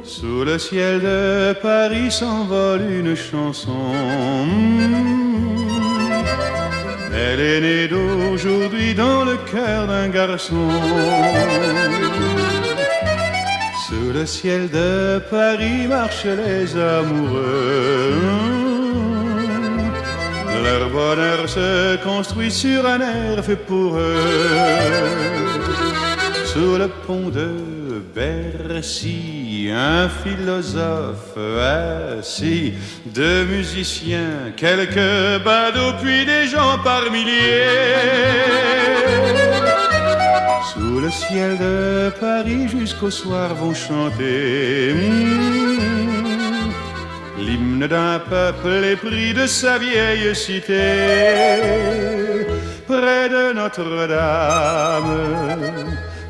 Sous le ciel de Paris s'envole une chanson. Elle est née d'aujourd'hui dans le cœur d'un garçon. Sous le ciel de Paris marchent les amoureux. Leur bonheur se construit sur un air fait pour eux. Sous le pont de Bercy, un philosophe assis, deux musiciens, quelques badauds, puis des gens par milliers. Sous le ciel de Paris jusqu'au soir vont chanter l'hymne d'un peuple épris de sa vieille cité. Près de Notre-Dame,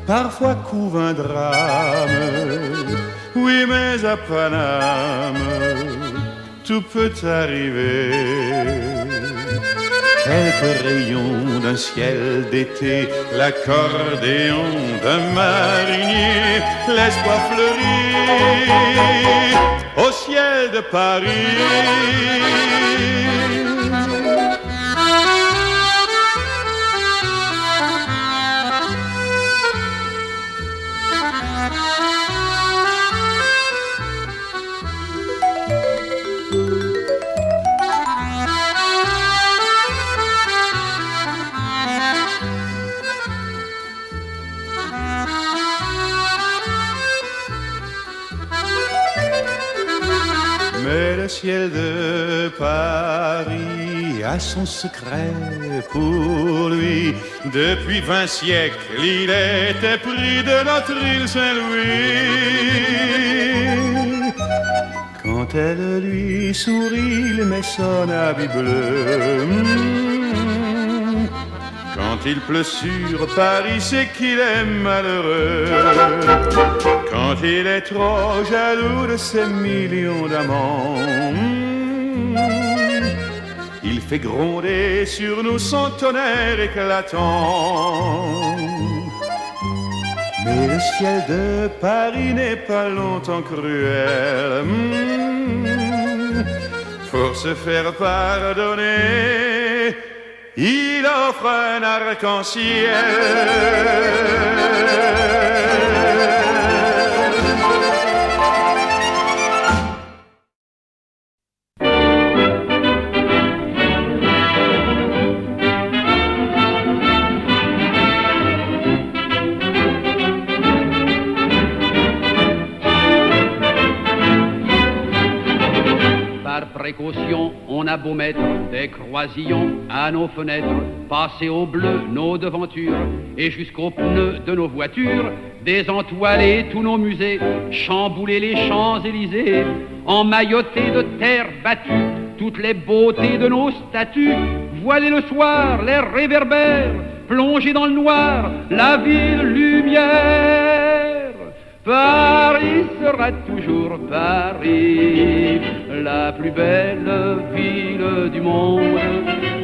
parfois couve un drame. Oui, mais à Paname, tout peut arriver. Quelques rayons d'un ciel d'été, l'accordéon d'un marinier, l'espoir fleurit au ciel de Paris. Mais le ciel de Paris a son secret pour lui. Depuis 20 siècles, il était pris de notre île Saint-Louis. Quand elle lui sourit, il met son habit bleu. Quand il pleut sur Paris, c'est qu'il est malheureux. Quand il est trop jaloux de ses millions d'amants, il fait gronder sur nous son tonnerre éclatant. Mais le ciel de Paris n'est pas longtemps cruel. Pour se faire pardonner, il offre un arc-en-ciel. Précaution, on a beau mettre des croisillons à nos fenêtres, passer au bleu nos devantures et jusqu'aux pneus de nos voitures, désentoiler tous nos musées, chambouler les Champs-Élysées, emmailloter de terre battue toutes les beautés de nos statues, voiler le soir les réverbères, plonger dans le noir la ville lumière. Paris sera toujours Paris, la plus belle ville du monde,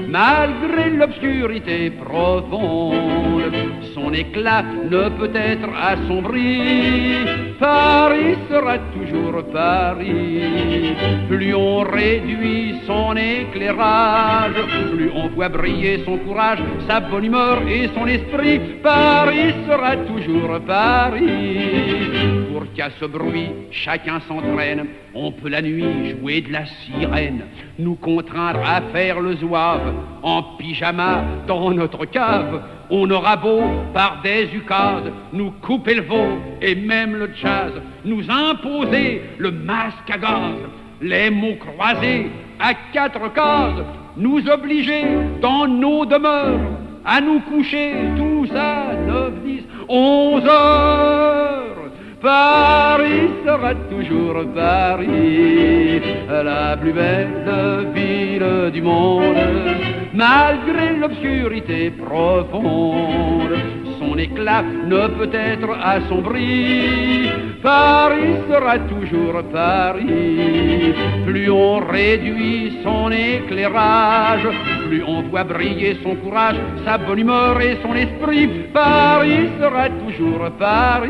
malgré l'obscurité profonde. Son éclat ne peut être assombri. Paris sera toujours Paris. Plus on réduit son éclairage, plus on voit briller son courage, sa bonne humeur et son esprit. Paris sera toujours Paris. Pour qu'à ce bruit chacun s'entraîne, on peut la nuit jouer de la sirène, nous contraindre à faire le zouave en pyjama dans notre cave. On aura beau par des ukase nous couper le veau et même le jazz, nous imposer le masque à gaz, les mots croisés à 4 cases, nous obliger dans nos demeures à nous coucher tous à 9, 10, 11 heures. Paris sera toujours Paris, la plus belle ville du monde, malgré l'obscurité profonde. Son éclat ne peut être assombri. Paris sera toujours Paris. Plus on réduit son éclairage, plus on voit briller son courage, sa bonne humeur et son esprit. Paris sera toujours Paris.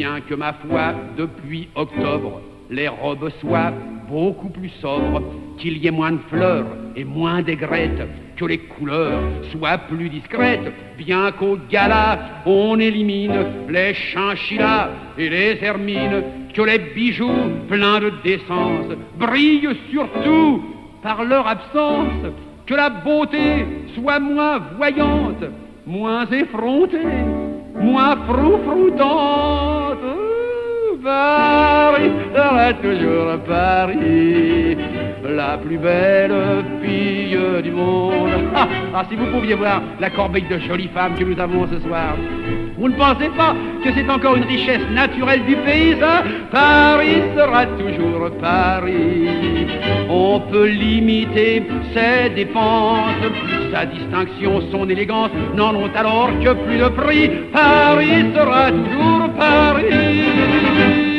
bien que ma foi, depuis octobre, les robes soient beaucoup plus sobres, qu'il y ait moins de fleurs et moins d'aigrettes, que les couleurs soient plus discrètes, bien qu'au gala on élimine les chinchillas et les hermines, que les bijoux pleins de décence brillent surtout par leur absence, que la beauté soit moins voyante, moins effrontée, moins froufroutante. Paris sera toujours Paris, la plus belle fille du monde. Si vous pouviez voir la corbeille de jolies femmes que nous avons ce soir, vous ne pensez pas que c'est encore une richesse naturelle du pays, ça? Paris sera toujours Paris. On peut limiter ses dépenses, plus sa distinction, son élégance n'en ont alors que plus de prix. Paris sera toujours Paris.